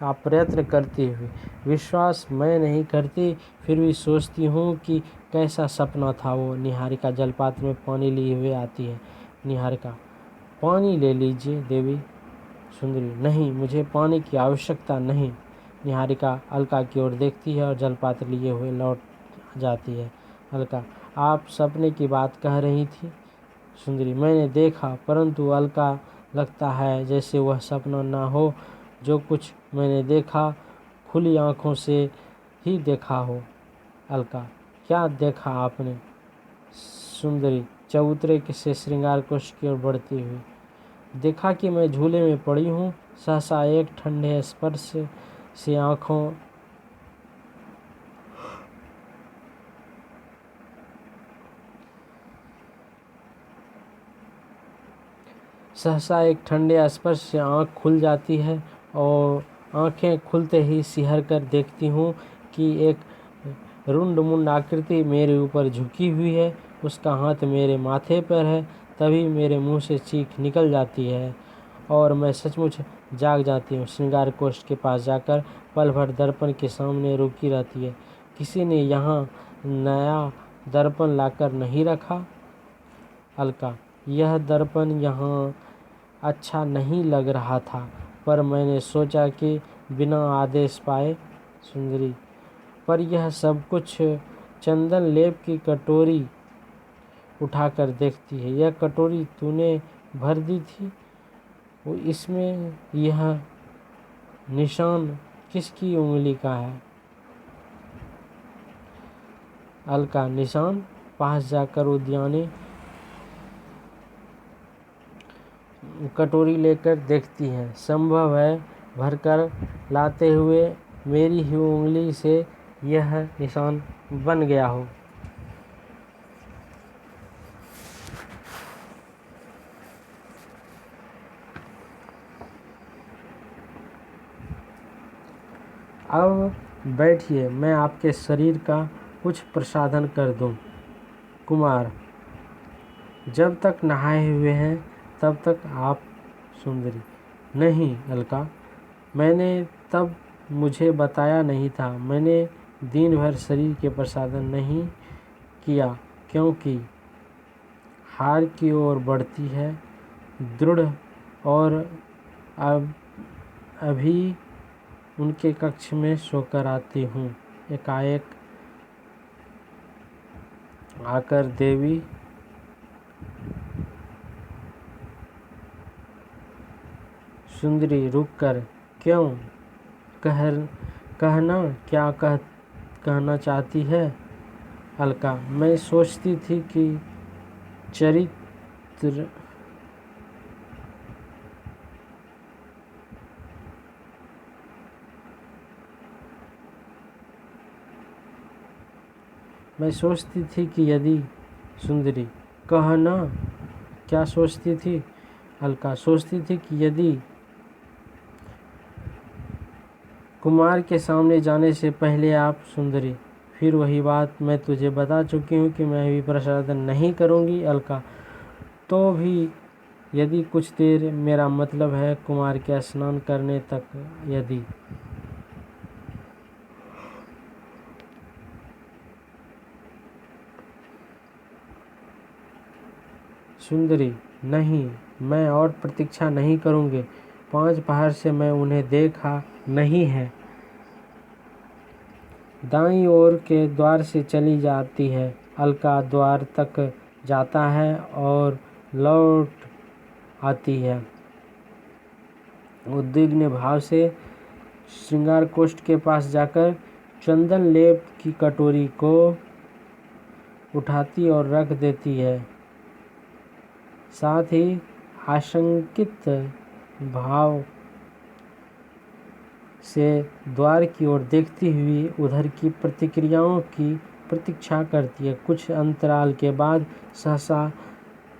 आप प्रयत्न करते हुए, विश्वास मैं नहीं करती, फिर भी सोचती हूँ कि कैसा सपना था वो। निहारिका जलपात्र में पानी लिए हुए आती है। निहारिका, पानी ले लीजिए देवी। सुंदरी, नहीं, मुझे पानी की आवश्यकता नहीं। निहारिका अलका की ओर देखती है और जलपात्र लिए हुए लौट जाती है। अलका, आप सपने की बात कह रही थी? सुंदरी, मैंने देखा, परंतु अलका, लगता है जैसे वह सपना ना हो। जो कुछ मैंने देखा खुली आंखों से ही देखा हो। अलका, क्या देखा आपने? सुंदरी चबूतरे से श्रृंगार कोष्ठ की ओर बढ़ती हुई, देखा कि मैं झूले में पड़ी हूँ। सहसा एक ठंडे स्पर्श से आँख खुल जाती है और आँखें खुलते ही सिहर कर देखती हूँ कि एक रुंड मुंड आकृति मेरे ऊपर झुकी हुई है। उसका हाथ मेरे माथे पर है। तभी मेरे मुंह से चीख निकल जाती है और मैं सचमुच जाग जाती हूँ। श्रृंगार कोष्ठ के पास जाकर पल भर दर्पण के सामने रुकी रहती है। किसी ने यहाँ नया दर्पण लाकर नहीं रखा? अलका, यह दर्पण यहाँ अच्छा नहीं लग रहा था, पर मैंने सोचा कि बिना आदेश पाए। सुंदरी, पर यह सब कुछ। चंदन लेप की कटोरी उठाकर देखती है। यह कटोरी तूने भर दी थी? वो इसमें यह निशान किसकी उंगली का है? अलका, निशान? पास जाकर उद्याने कटोरी लेकर देखती है। संभव है भरकर लाते हुए मेरी ही उंगली से यह निशान बन गया हो। अब बैठिए, मैं आपके शरीर का कुछ प्रसाधन कर दूं। कुमार, जब तक नहाए हुए हैं तब तक आप। सुंदरी, नहीं अलका, मैंने तब मुझे बताया नहीं था। मैंने दिन भर शरीर के प्रसाधन नहीं किया क्योंकि हार की ओर बढ़ती है दृढ़, और अब अभी उनके कक्ष में सोकर आती हूँ। एकाएक आकर देवी सुंदरी रुककर, क्यों? कहना क्या कहना चाहती है? अलका, मैं सोचती थी कि चरित्र मैं सोचती थी कि यदि सुंदरी, कहना क्या सोचती थी? अलका, सोचती थी कि यदि कुमार के सामने जाने से पहले आप। सुंदरी, फिर वही बात, मैं तुझे बता चुकी हूँ कि मैं भी प्रसाधन नहीं करूँगी। अलका, तो भी यदि कुछ देर, मेरा मतलब है कुमार के स्नान करने तक, यदि। सुंदरी, नहीं, मैं और प्रतीक्षा नहीं करूँगी। 5 पहर से मैं उन्हें देखा नहीं है। दाईं ओर के द्वार से चली जाती है। अलका द्वार तक जाता है और लौट आती है उद्विग्न भाव से। श्रृंगार कोष्ठ के पास जाकर चंदन लेप की कटोरी को उठाती और रख देती है। साथ ही आशंकित भाव से द्वार की ओर देखती हुई उधर की प्रतिक्रियाओं की प्रतीक्षा करती है। कुछ अंतराल के बाद सहसा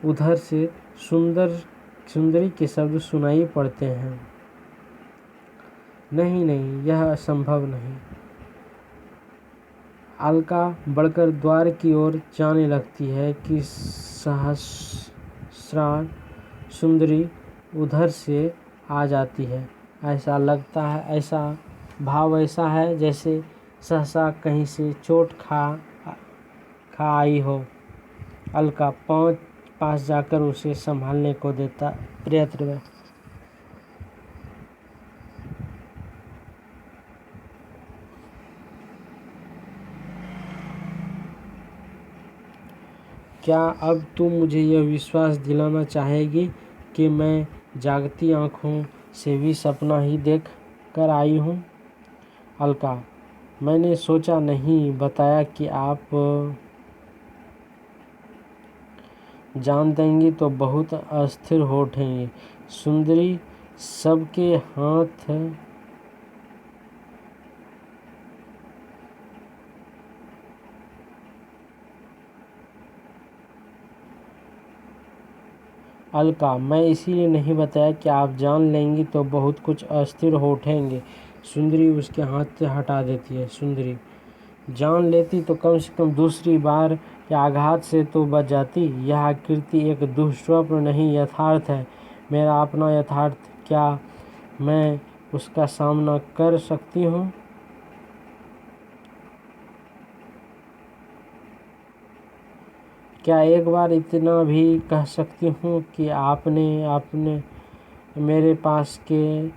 उधर से सुंदरी के शब्द सुनाई पड़ते हैं। नहीं नहीं, यह असंभव नहीं। अलका बढ़कर द्वार की ओर जाने लगती है कि सहस्रा सुंदरी उधर से आ जाती है। ऐसा लगता है, ऐसा भाव ऐसा है जैसे सहसा कहीं से चोट खा आई हो। अलका पास जाकर उसे संभालने को देता प्रयत्न में। क्या अब तुम मुझे यह विश्वास दिलाना चाहेगी कि मैं जागती आँखों से भी सपना ही देख कर आई हूँ? अलका, मैंने सोचा नहीं बताया कि आप जान देंगी तो बहुत अस्थिर हो उठेंगी। सुंदरी, सबके हाथ अलका, मैं इसीलिए नहीं बताया कि आप जान लेंगी तो बहुत कुछ अस्थिर हो उठेंगे। सुंदरी उसके हाथ से हटा देती है। सुंदरी, जान लेती तो कम से कम दूसरी बार या आघात से तो बच जाती। यह आकृति एक दुष्स्वप्न नहीं, यथार्थ है, मेरा अपना यथार्थ। क्या मैं उसका सामना कर सकती हूँ? क्या एक बार इतना भी कह सकती हूँ कि आपने मेरे पास के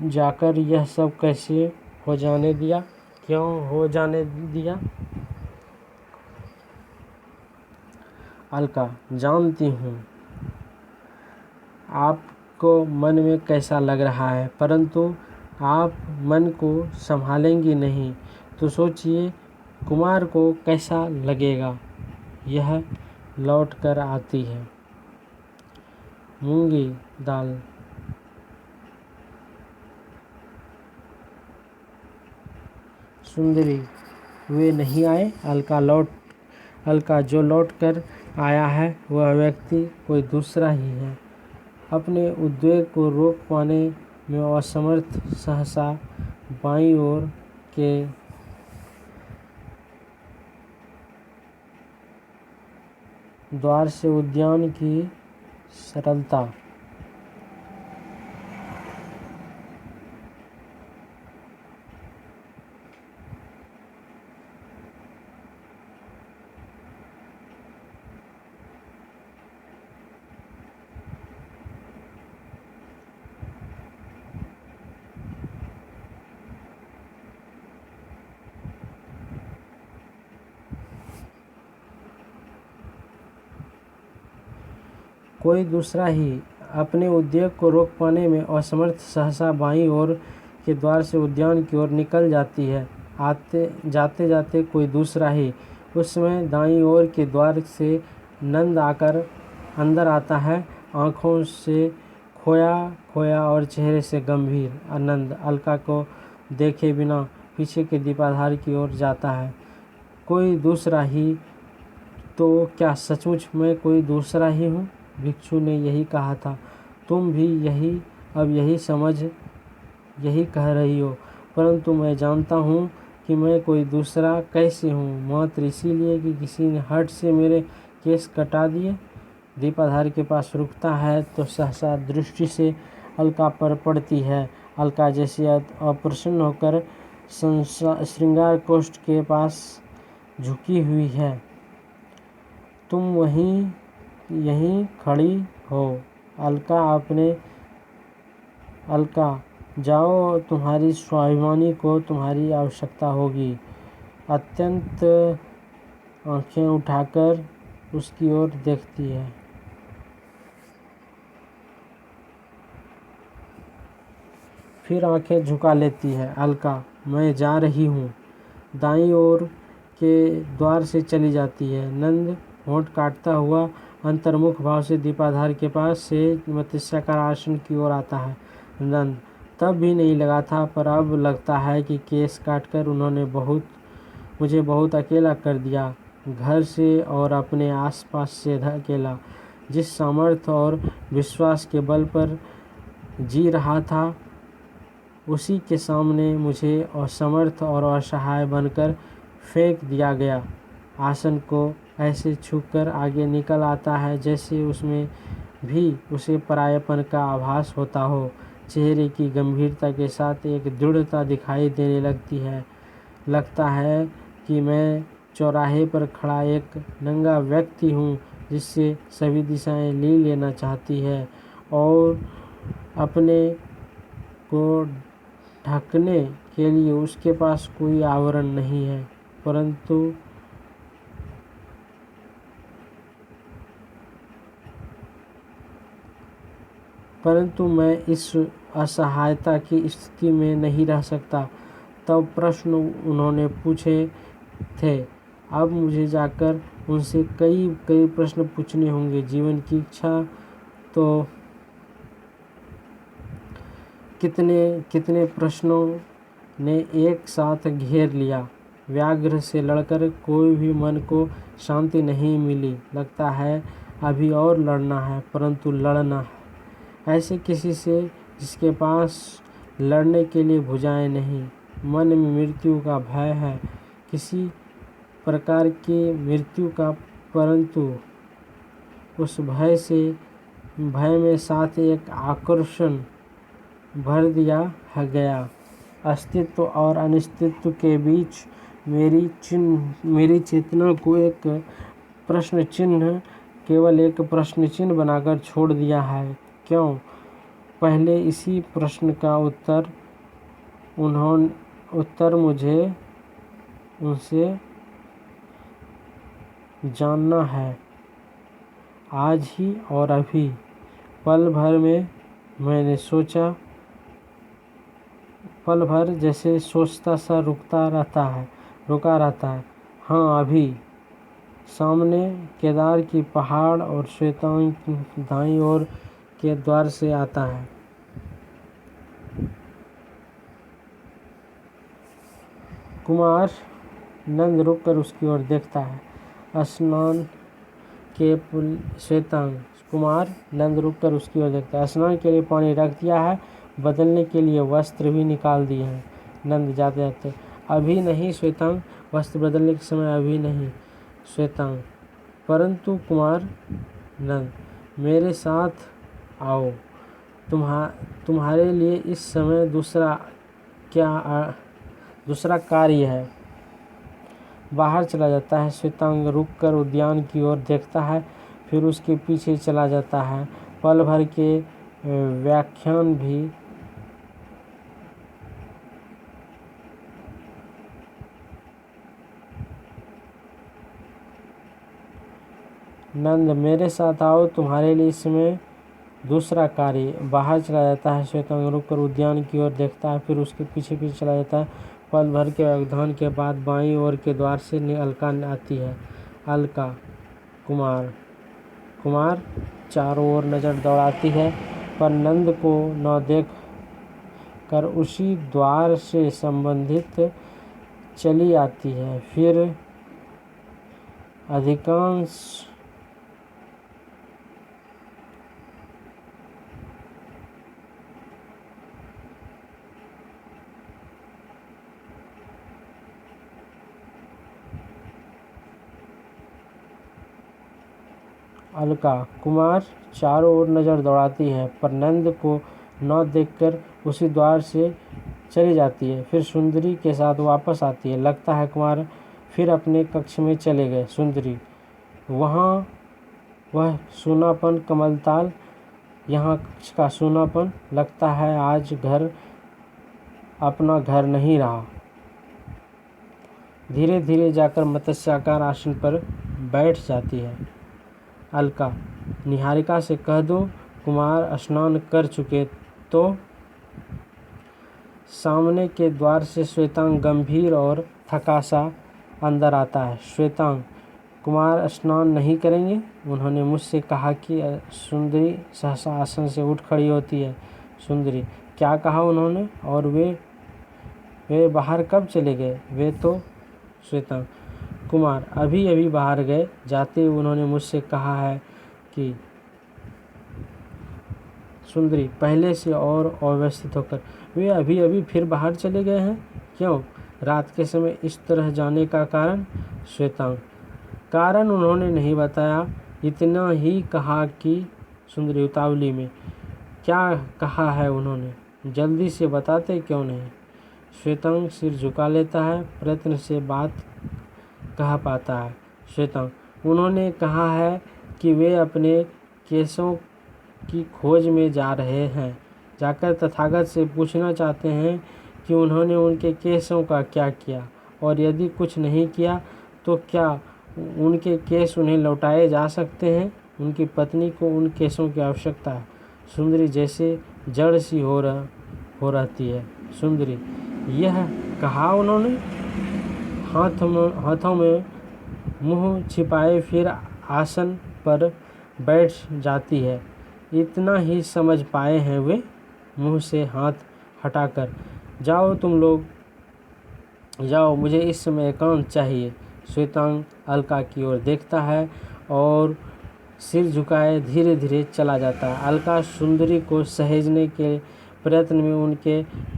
जाकर यह सब कैसे हो जाने दिया? क्यों हो जाने दिया? अलका, जानती हूँ आपको मन में कैसा लग रहा है, परंतु आप मन को संभालेंगी नहीं तो सोचिए कुमार को कैसा लगेगा। यह लौट कर आती है। मूंगी दाल। सुंदरी, वे नहीं आए। अलका, जो लौट कर आया है वह व्यक्ति कोई दूसरा ही है। अपने उद्वेग को रोक पाने में असमर्थ सहसा बाईं ओर के द्वार से उद्यान की सरलता। कोई दूसरा ही अपने उद्योग को रोक पाने में असमर्थ सहसा बाईं ओर के द्वार से उद्यान की ओर निकल जाती है। जाते जाते कोई दूसरा ही उस समय दाईं ओर के द्वार से नंद आकर अंदर आता है। आँखों से खोया खोया और चेहरे से गंभीर आनंद अलका को देखे बिना पीछे के दीपाधार की ओर जाता है। कोई दूसरा ही? तो क्या सचमुच मैं कोई दूसरा ही हूँ? भिक्षु ने यही कहा था। तुम भी अब यही कह रही हो, परंतु मैं जानता हूँ कि मैं कोई दूसरा कैसे हूँ, मात्र इसीलिए कि किसी ने हठ से मेरे केस कटा दिए। दीपाधार के पास रुकता है तो सहसा दृष्टि से अलका पर पड़ती है। अलका जैसे अप्रसन्न होकर श्रृंगार कोष्ठ के पास झुकी हुई है। तुम यहीं खड़ी हो। अलका जाओ, तुम्हारी स्वाभिमानी को तुम्हारी आवश्यकता होगी। अत्यंत आंखें उठाकर उसकी ओर देखती है। फिर आंखें झुका लेती है। अलका, मैं जा रही हूँ। दाईं ओर के द्वार से चली जाती है। नंद होंठ काटता हुआ अंतर्मुख भाव से दीपाधार के पास से मत्स्याकार आसन की ओर आता है। नंद तब भी नहीं लगा था, पर अब लगता है कि केस काटकर उन्होंने मुझे बहुत अकेला कर दिया, घर से और अपने आसपास से धकेला। जिस सामर्थ्य और विश्वास के बल पर जी रहा था, उसी के सामने मुझे असमर्थ और असहाय बनकर फेंक दिया गया। आसन को ऐसे छूकर आगे निकल आता है जैसे उसमें भी उसे परायेपन का आभास होता हो। चेहरे की गंभीरता के साथ एक दृढ़ता दिखाई देने लगती है। लगता है कि मैं चौराहे पर खड़ा एक नंगा व्यक्ति हूँ जिससे सभी दिशाएं ले लेना चाहती है और अपने को ढकने के लिए उसके पास कोई आवरण नहीं है। परंतु मैं इस असहायता की स्थिति में नहीं रह सकता। तब प्रश्न उन्होंने पूछे थे, अब मुझे जाकर उनसे कई कई प्रश्न पूछने होंगे। जीवन की इच्छा तो कितने प्रश्नों ने एक साथ घेर लिया। व्याघ्र से लड़कर कोई भी मन को शांति नहीं मिली। लगता है अभी और लड़ना है, परंतु लड़ना है ऐसे किसी से जिसके पास लड़ने के लिए भुजाएं नहीं। मन में मृत्यु का भय है, किसी प्रकार की मृत्यु का, परंतु उस भय में साथ एक आकर्षण भर दिया गया। अस्तित्व और अनिश्चितत्व के बीच मेरी चेतना को केवल एक प्रश्न चिन्ह बनाकर छोड़ दिया है। क्यों? पहले इसी प्रश्न का उत्तर मुझे उनसे जानना है। आज ही और अभी। पल भर जैसे सोचता सा रुका रहता है। हाँ, अभी। सामने केदार की पहाड़ और श्वेतांग दाईं ओर के द्वार से आता है। कुमार, नंद रुककर उसकी ओर देखता है। स्नान के लिए पानी रख दिया है, बदलने के लिए वस्त्र भी निकाल दिए हैं। नंद जाते अभी नहीं श्वेतांग, वस्त्र बदलने के समय अभी नहीं। श्वेतांग, परंतु कुमार नंद, मेरे साथ आओ, तुम्हारे लिए इस समय दूसरा कार्य है। बाहर चला जाता है। श्वेतांग रुककर उद्यान की ओर देखता है, फिर उसके पीछे चला जाता है। पल भर के व्याख्यान भी नंद, मेरे साथ आओ, तुम्हारे लिए इसमें दूसरा कार्य। बाहर चला जाता है। श्वेतांग रुककर उद्यान की ओर देखता है, फिर उसके पीछे पीछे चला जाता है। पल भर के व्यवधान के बाद बाईं ओर के द्वार से अलका आती है। अलका, कुमार चारों ओर नजर दौड़ाती है, पर नंद को न देख कर उसी द्वार से संबंधित चली आती है। फिर अधिकांश अलका, कुमार चारों ओर नजर दौड़ाती है, पर नंद को न देखकर उसी द्वार से चली जाती है। फिर सुंदरी के साथ वापस आती है। लगता है कुमार फिर अपने कक्ष में चले गए। सुंदरी, वहाँ वह सूनापन, कमलताल, यहाँ का सूनापन, लगता है आज घर अपना घर नहीं रहा। धीरे धीरे जाकर मत्स्याकार आसन पर बैठ जाती है। अलका, निहारिका से कह दो कुमार स्नान कर चुके तो। सामने के द्वार से श्वेतांग गंभीर और थका सा अंदर आता है। श्वेतांग, कुमार स्नान नहीं करेंगे, उन्होंने मुझसे कहा कि। सुंदरी सहसा आसन से उठ खड़ी होती है। सुंदरी, क्या कहा उन्होंने? और वे बाहर कब चले गए? वे तो। श्वेतांग, कुमार अभी अभी बाहर गए, जाते उन्होंने मुझसे कहा है कि। सुंदरी, पहले से और अव्यवस्थित होकर, वे अभी अभी फिर बाहर चले गए हैं? क्यों? रात के समय इस तरह जाने का कारण? श्वेतांग, कारण उन्होंने नहीं बताया, इतना ही कहा कि। सुंदरी उतावली में, क्या कहा है उन्होंने? जल्दी से बताते क्यों नहीं? श्वेतांग सिर झुका लेता है, प्रयत्न से बात कह पाता है। श्वेतांग, उन्होंने कहा है कि वे अपने केसों की खोज में जा रहे हैं, जाकर तथागत से पूछना चाहते हैं कि उन्होंने उनके केसों का क्या किया, और यदि कुछ नहीं किया तो क्या उनके केस उन्हें लौटाए जा सकते हैं? उनकी पत्नी को उन केसों की आवश्यकता है। सुंदरी जैसे जड़ सी हो रहती है। सुंदरी, यह कहा उन्होंने? हाथों में मुंह छिपाए फिर आसन पर बैठ जाती है। इतना ही समझ पाए हैं वे, मुंह से हाथ हटाकर। जाओ तुम लोग जाओ, मुझे इस समय एकांत चाहिए। श्वेतांग अलका की ओर देखता है और सिर झुकाए धीरे धीरे चला जाता है। अलका सुंदरी को सहेजने के प्रयत्न में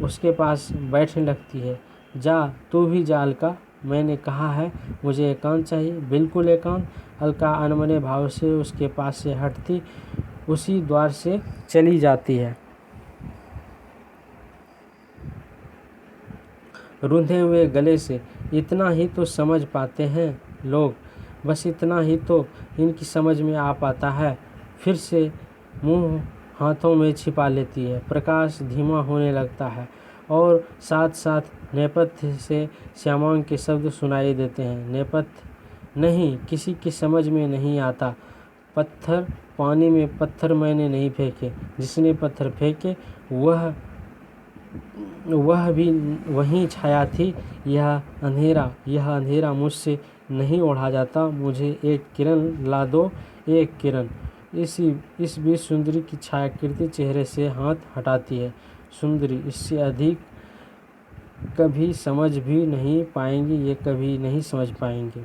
उसके पास बैठने लगती है। जा, तू भी जा अलका, मैंने कहा है मुझे एकांत चाहिए, बिल्कुल एकांत। अलका अनमने भाव से उसके पास से हटती उसी द्वार से चली जाती है। रूंधे हुए गले से, इतना ही तो समझ पाते हैं लोग, बस इतना ही तो इनकी समझ में आ पाता है। फिर से मुंह हाथों में छिपा लेती है। प्रकाश धीमा होने लगता है और साथ साथ नेपथ्य से श्यामांग के शब्द सुनाई देते हैं। नेपथ्य नहीं, किसी की समझ में नहीं आता। पत्थर, पानी में पत्थर मैंने नहीं फेंके, जिसने पत्थर फेंके वह भी वहीं छाया थी। यह अंधेरा मुझसे नहीं ओढ़ा जाता। मुझे एक किरण ला दो, एक किरण। इस बीच सुंदरी की छायाकृति चेहरे से हाथ हटाती है। सुंदरी, इससे अधिक कभी समझ भी नहीं पाएंगे, ये कभी नहीं समझ पाएंगे।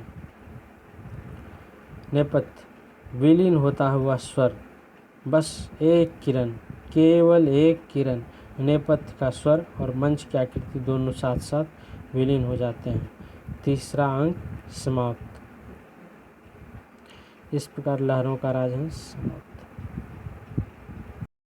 नेपथ्य, विलीन होता हुआ स्वर, बस एक किरण, केवल एक किरण। नेपथ्य का स्वर और मंच की आकृति दोनों साथ साथ विलीन हो जाते हैं। तीसरा अंक समाप्त। इस प्रकार लहरों का राजहंस समाप्त।